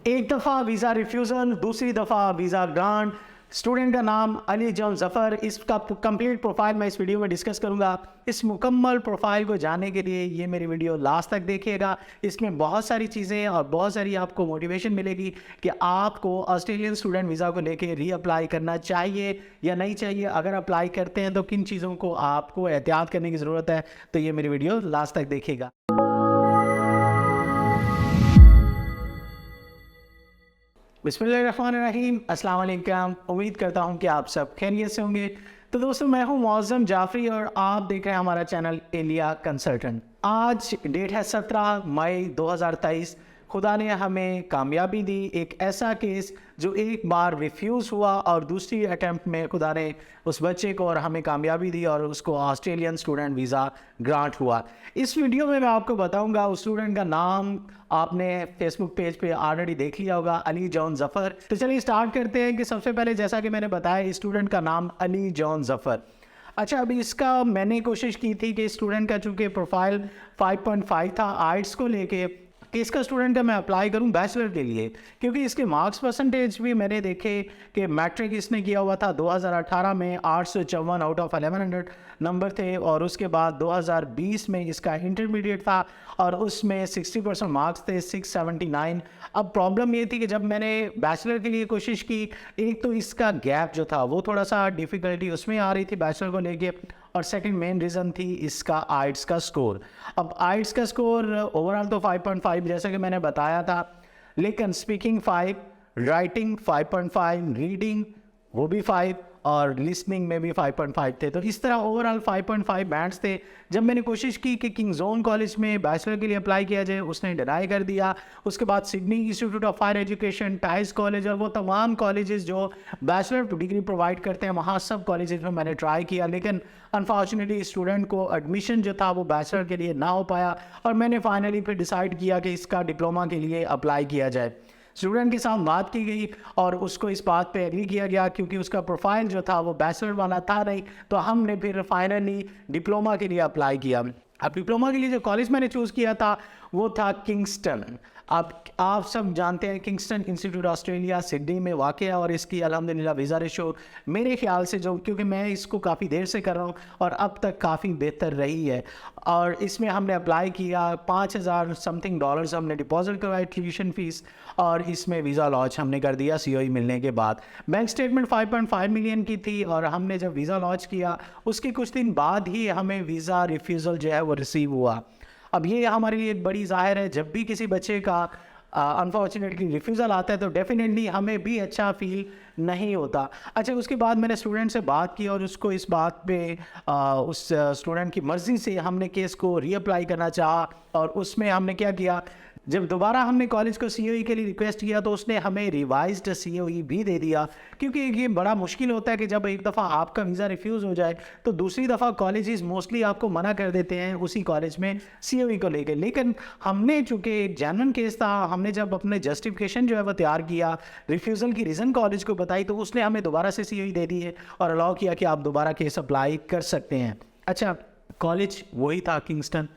एक दफ़ा visa refusal, दूसरी दफ़ा वीज़ा ग्रांट। स्टूडेंट का नाम अली जॉन ज़फ़र। इसका कंप्लीट प्रोफाइल मैं इस वीडियो में डिस्कस करूंगा। इस मुकम्मल प्रोफाइल को जानने के लिए ये मेरी वीडियो लास्ट तक देखिएगा। इसमें बहुत सारी चीज़ें और बहुत सारी आपको मोटिवेशन मिलेगी कि आपको ऑस्ट्रेलियन स्टूडेंट वीज़ा को लेके रीअप्लाई करना चाहिए या नहीं चाहिए। अगर अप्लाई करते हैं तो किन चीज़ों को आपको एहतियात करने की ज़रूरत है। तो ये मेरी वीडियो लास्ट तक देखिएगा। बिस्मिल्लाहिर्रहमानिर्रहीम, अस्सलाम वालेकुम। उम्मीद करता हूँ कि आप सब खैरियत से होंगे। तो दोस्तों, मैं हूँ मौज़म जाफ़री और आप देख रहे हैं हमारा चैनल इंडिया कंसल्टेंट। आज डेट है 17 मई 2023। खुदा ने हमें कामयाबी दी। एक ऐसा केस जो एक बार रिफ्यूज़ हुआ और दूसरी अटैम्प्ट में खुदा ने उस बच्चे को और हमें कामयाबी दी और उसको ऑस्ट्रेलियन स्टूडेंट वीज़ा ग्रांट हुआ। इस वीडियो में मैं आपको बताऊंगा उस स्टूडेंट का नाम आपने फेसबुक पेज पे ऑलरेडी देख लिया होगा, अली जॉन ज़फ़र। तो चलिए स्टार्ट करते हैं कि सबसे पहले जैसा कि मैंने बताया स्टूडेंट का नाम अली जॉन ज़फ़र। अच्छा, अभी इसका मैंने कोशिश की थी कि स्टूडेंट का चूँकि प्रोफाइल 5.5 था आर्ट्स को लेके कि इसका स्टूडेंट का मैं अप्लाई करूं बैचलर के लिए, क्योंकि इसके मार्क्स परसेंटेज भी मैंने देखे कि मैट्रिक इसने किया हुआ था 2018 में 854 आउट ऑफ 1100 नंबर थे और उसके बाद 2020 में इसका इंटरमीडिएट था और उसमें 60% मार्क्स थे 679। अब प्रॉब्लम ये थी कि जब मैंने बैचलर के लिए कोशिश की, एक तो इसका गैप जो था वो थोड़ा सा डिफ़िकल्टी उसमें आ रही थी बैचलर को लेके, और सेकंड मेन रीज़न थी इसका आइट्स का स्कोर। अब आइट्स का स्कोर ओवरऑल तो 5.5 जैसा कि मैंने बताया था, लेकिन स्पीकिंग 5, राइटिंग 5.5, रीडिंग वो भी 5 और लिसनिंग में भी 5.5 थे। तो इस तरह ओवरऑल 5.5 बैंड्स थे। जब मैंने कोशिश की कि किंग जोन कॉलेज में बैचलर के लिए अप्लाई किया जाए, उसने डिनाई कर दिया। उसके बाद Sydney Institute of Higher Education, टाइज कॉलेज और वो तमाम कॉलेजेस जो बैचलर डिग्री प्रोवाइड करते हैं, वहाँ सब कॉलेजेस में मैंने ट्राई किया, लेकिन अनफॉर्चुनेटली स्टूडेंट को एडमिशन जो था वो बैचलर के लिए ना हो पाया और मैंने फाइनली फिर डिसाइड किया कि इसका डिप्लोमा के लिए अप्लाई किया जाए। स्टूडेंट के साथ बात की गई और उसको इस बात पे एग्री किया गया, क्योंकि उसका प्रोफाइल जो था वो बैचलर वाला था नहीं, तो हमने फिर फाइनली डिप्लोमा के लिए अप्लाई किया। अब डिप्लोमा के लिए जो कॉलेज मैंने चूज़ किया था वो था किंगस्टन। आप सब जानते हैं किंगस्टन इंस्टीट्यूट ऑस्ट्रेलिया सिडनी में वाक़ है और इसकी अल्हम्दुलिल्लाह वीज़ा रेशो मेरे ख़्याल से जो, क्योंकि मैं इसको काफ़ी देर से कर रहा हूँ और अब तक काफ़ी बेहतर रही है। और इसमें हमने अप्लाई किया, 5,000 समथिंग डॉलर्स हमने डिपॉजिट करवाई ट्यूशन फ़ीस और इसमें वीज़ा लॉन्च हमने कर दिया COE मिलने के बाद। बैंक स्टेटमेंट 5.5 मिलियन की थी और हमने जब वीज़ा लॉन्च किया उसके कुछ दिन बाद ही हमें वीज़ा रिफ्यूज़ल जो है वो रिसीव हुआ। अब ये हमारे लिए एक बड़ी ज़ाहिर है, जब भी किसी बच्चे का अनफॉर्चुनेटली रिफ्यूज़ल आता है तो डेफिनेटली हमें भी अच्छा फील नहीं होता। अच्छा, उसके बाद मैंने स्टूडेंट से बात की और उसको इस बात पे उस स्टूडेंट की मर्ज़ी से हमने केस को रीअप्लाई करना चाहा और उसमें हमने क्या किया, जब दोबारा हमने कॉलेज को COE के लिए रिक्वेस्ट किया तो उसने हमें रिवाइज्ड COE भी दे दिया, क्योंकि ये बड़ा मुश्किल होता है कि जब एक दफ़ा आपका वीज़ा रिफ्यूज़ हो जाए तो दूसरी दफ़ा कॉलेजेस मोस्टली आपको मना कर देते हैं उसी कॉलेज में COE को लेकर। लेकिन हमने चूँकि एक जेन्युइन केस था, हमने जब अपने जस्टिफिकेशन जो है वो तैयार किया, रिफ्यूज़ल की रीज़न कॉलेज को बताई, तो उसने हमें दोबारा से COE दे दी है और अलाउ किया कि आप दोबारा केस अप्लाई कर सकते हैं। अच्छा, कॉलेज वही था किंगस्टन,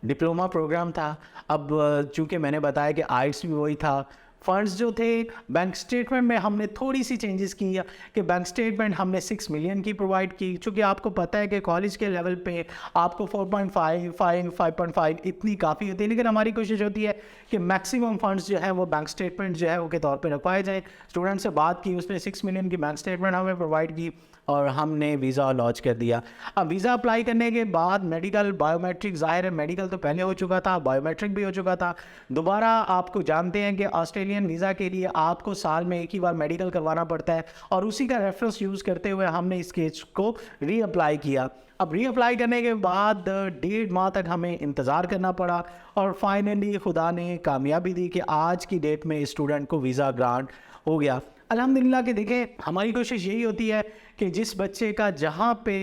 डिप्लोमा प्रोग्राम था। अब चूँकि मैंने बताया कि आइट्स भी वही था। फ़ंड्स जो थे बैंक स्टेटमेंट में हमने थोड़ी सी चेंजेस की है कि बैंक स्टेटमेंट हमने 6 मिलियन की प्रोवाइड की, चूँकि आपको पता है कि कॉलेज के लेवल पे आपको 4.5, 5.5 इतनी काफ़ी होती है, लेकिन हमारी कोशिश होती है कि मैक्सिमम फ़ंड्स जो है वो बैंक स्टेटमेंट जो है वो के तौर पे रखवाए जाएँ। स्टूडेंट से बात की, उसने 6 मिलियन की बैंक स्टेटमेंट हमें प्रोवाइड की और हमने वीज़ा लॉन्च कर दिया। अब वीज़ा अप्लाई करने के बाद मेडिकल, बायोमेट्रिक, ज़ाहिर है मेडिकल तो पहले हो चुका था, बायोमेट्रिक भी हो चुका था। दोबारा आपको जानते हैं कि ऑस्ट्रेलियन वीज़ा के लिए आपको साल में एक ही बार मेडिकल करवाना पड़ता है और उसी का रेफरेंस यूज़ करते हुए हमने इस केस को रीअप्लाई किया। अब रीअप्लाई करने के बाद 1.5 माह तक हमें इंतज़ार करना पड़ा और फाइनली खुदा ने कामयाबी दी कि आज की डेट में स्टूडेंट को वीज़ा ग्रांट हो गया। अल्हम्दुलिल्लाह कि देखें, हमारी कोशिश यही होती है कि जिस बच्चे का जहाँ पे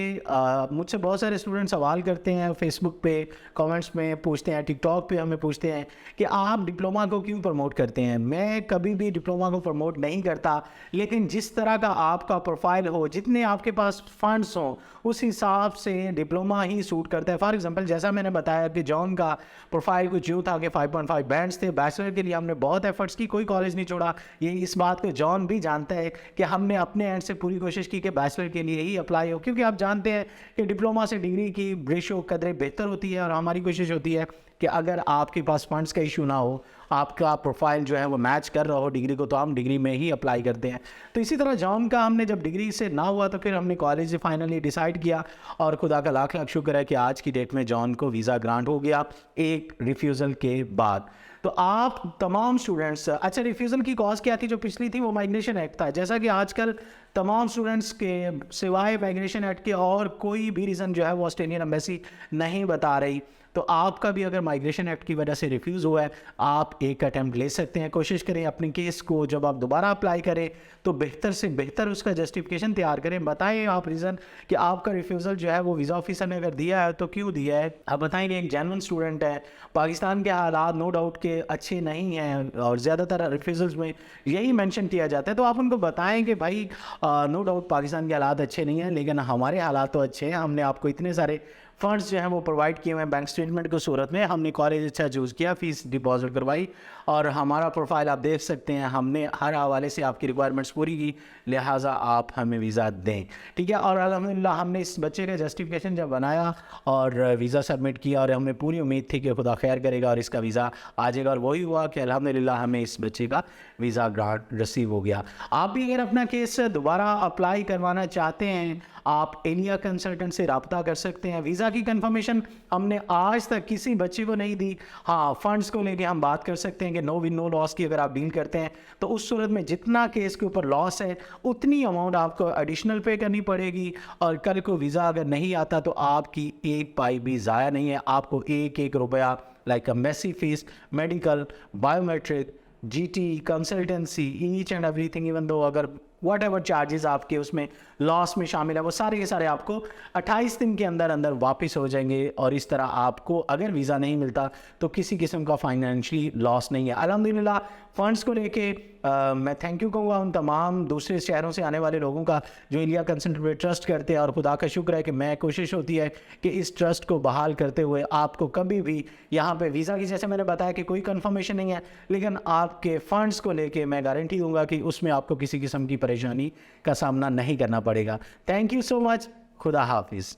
मुझसे बहुत सारे स्टूडेंट सवाल करते हैं फेसबुक पे, कमेंट्स में पूछते हैं, टिकटॉक पे हमें पूछते हैं कि आप डिप्लोमा को क्यों प्रमोट करते हैं। मैं कभी भी डिप्लोमा को प्रमोट नहीं करता, लेकिन जिस तरह का आपका प्रोफाइल हो, जितने आपके पास फंड्स हों, उस हिसाब से डिप्लोमा ही सूट करता है। फॉर एग्जांपल जैसा मैंने बताया कि जॉन का प्रोफाइल कुछ यूँ था कि 5.5 बैंड्स थे। बैचलर के लिए हमने बहुत एफर्ट्स की, कोई कॉलेज नहीं छोड़ा। ये इस बात को जॉन भी जानता है कि हमने अपने एंड से पूरी कोशिश की कि बैचलर के लिए ही अप्लाई हो, क्योंकि आप जानते हैं कि डिप्लोमा से डिग्री की रेशो कदरें बेहतर होती है। और हमारी कोशिश होती है कि अगर आपके पास फंड्स का इशू ना हो, आपका प्रोफाइल जो है वो मैच कर रहा हो डिग्री को, तो हम डिग्री में ही अप्लाई करते हैं। तो इसी तरह जॉन का हमने जब डिग्री से ना हुआ तो फिर हमने कॉलेज से फाइनली डिसाइड किया, और खुदा का लाख लाख शुक्र है कि आज की डेट में जॉन को वीज़ा ग्रांट हो गया एक रिफ्यूज़ल के बाद। तो आप तमाम स्टूडेंट्स, अच्छा रिफ्यूज़ल की कॉज क्या थी जो पिछली थी, वो माइग्रेशन एक्ट था। जैसा कि आजकल तमाम स्टूडेंट्स के सिवाय माइग्रेशन एक्ट के और कोई भी रीज़न जो है वो ऑस्ट्रेलियन एम्बेसी नहीं बता रही। तो आपका भी अगर माइग्रेशन एक्ट की वजह से रिफ्यूज़ हुआ है, आप एक अटैम्प्ट ले सकते हैं। कोशिश करें अपने केस को जब आप दोबारा अप्लाई करें तो बेहतर से बेहतर उसका जस्टिफिकेशन तैयार करें। बताएं आप रीज़न कि आपका रिफ्यूज़ल जो है वो वीज़ा ऑफिसर ने अगर दिया है तो क्यों दिया है। आप बताएंगे एक जेन्युइन स्टूडेंट है। पाकिस्तान के हालात नो डाउट के अच्छे नहीं हैं और ज़्यादातर रिफ्यूज़ल्स में यही मेंशन किया जाता है। तो आप उनको बताएं कि भाई नो डाउट पाकिस्तान के हालात अच्छे नहीं हैं, लेकिन हमारे हालात तो अच्छे हैं। हमने आपको इतने सारे फंड्स जो हैं वो प्रोवाइड किए हुए हैं बैंक स्टेटमेंट की सूरत में। हमने कॉलेज अच्छा चूज़ किया, फ़ीस डिपॉजिट करवाई, और हमारा प्रोफाइल आप देख सकते हैं। हमने हर हवाले से आपकी रिक्वायरमेंट्स पूरी की, लिहाजा आप हमें वीज़ा दें, ठीक है। और अल्हम्दुलिल्लाह हमने इस बच्चे का जस्टिफिकेशन जब बनाया और वीज़ा सबमिट किया, और हमें पूरी उम्मीद थी कि खुदा खैर करेगा और इसका वीज़ा आ जाएगा, और वही हुआ कि अल्हम्दुलिल्लाह हमें इस बच्चे का वीज़ा ग्रांट रिसीव हो गया। आप भी अगर अपना केस दोबारा अप्लाई करवाना चाहते हैं, आप एलिया कंसल्टेंट से रब्ता कर सकते हैं। वीज़ा की कंफर्मेशन हमने आज तक किसी बच्चे को नहीं दी। हाँ, फ़ंड्स को लेके हम बात कर सकते हैं कि नो विन नो लॉस की अगर आप डील करते हैं तो उस सूरत में जितना केस के ऊपर लॉस है उतनी अमाउंट आपको एडिशनल पे करनी पड़ेगी, और कल को वीज़ा अगर नहीं आता तो आपकी एक पाई भी ज़ाया नहीं है। आपको एक एक रुपया like a messy fees, medical, biometric, GT, consultancy, each and everything, even though अगर वट एवर चार्जेस आपके उसमें लॉस में शामिल है, वो सारे के सारे आपको 28 दिन के अंदर अंदर वापस हो जाएंगे। और इस तरह आपको अगर वीज़ा नहीं मिलता तो किसी किस्म का फाइनेंशियली लॉस नहीं है। अल्हम्दुलिल्लाह फ़ंड्स को लेके मैं थैंक यू कहूँगा उन तमाम दूसरे शहरों से आने वाले लोगों का जो एलिया कंसल्टेंट पे ट्रस्ट करते हैं, और खुदा का शुक्र है कि मैं कोशिश होती है कि इस ट्रस्ट को बहाल करते हुए आपको कभी भी यहाँ पे वीज़ा की, जैसे मैंने बताया कि कोई कंफर्मेशन नहीं है, लेकिन आपके फ़ंड्स को लेके मैं गारंटी दूंगा कि उसमें आपको किसी किस्म की परेशानी का सामना नहीं करना पड़ेगा। Thank you so much. खुदा हाफिज़।